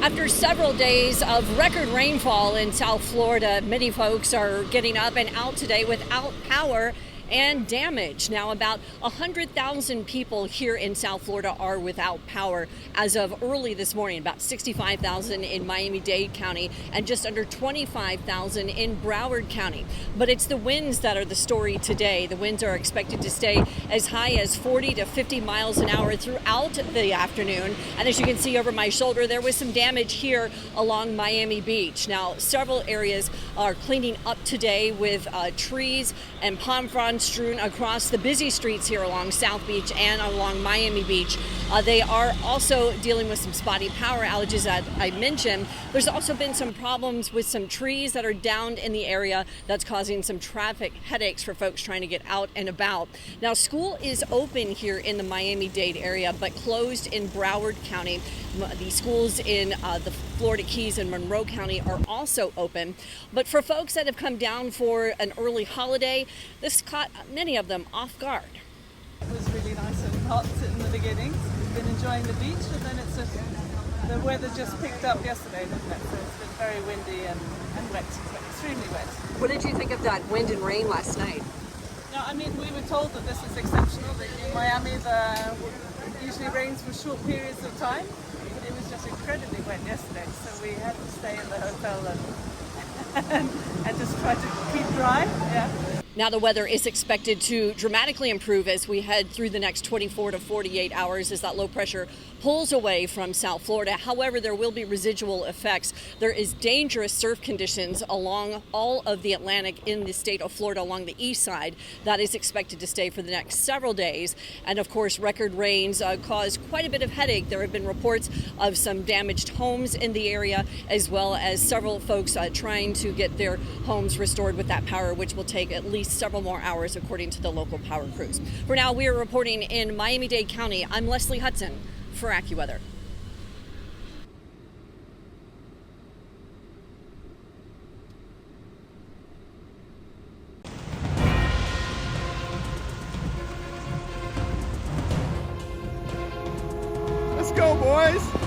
After several days of record rainfall in South Florida, many folks are getting up and out today without power and damage. Now, about 100,000 people here in South Florida are without power as of early this morning, about 65,000 in Miami-Dade County and just under 25,000 in Broward County. But it's the winds that are the story today. The winds are expected to stay as high as 40 to 50 miles an hour throughout the afternoon. And as you can see over my shoulder, there was some damage here along Miami Beach. Now, several areas are cleaning up today with trees and palm fronds strewn across the busy streets here along South Beach and along Miami Beach. They are also dealing with some spotty power outages that I mentioned. There's also been some problems with some trees that are downed in the area that's causing some traffic headaches for folks trying to get out and about. Now, school is open here in the Miami-Dade area, but closed in Broward County. The schools in the Florida Keys and Monroe County are also open. But for folks that have come down for an early holiday, this caught many of them off guard. It was really nice and hot in the beginning. We've been enjoying the beach, and then the weather just picked up yesterday, didn't it? So it's been very windy and wet, extremely wet. What did you think of that wind and rain last night? No, I mean, we were told that this is exceptional. In Miami, it usually rains for short periods of time, but it was just incredibly wet yesterday. So we had to stay in the hotel and just try to keep dry. Yeah. Now the weather is expected to dramatically improve as we head through the next 24 to 48 hours as that low pressure pulls away from South Florida. However, there will be residual effects. There is dangerous surf conditions along all of the Atlantic in the state of Florida along the east side. That is expected to stay for the next several days. And of course, record rains caused quite a bit of headache. There have been reports of some damaged homes in the area, as well as several folks trying to get their homes restored with that power, which will take at least several more hours according to the local power crews. For now, we are reporting in Miami-Dade County. I'm Leslie Hudson for AccuWeather. Let's go, boys!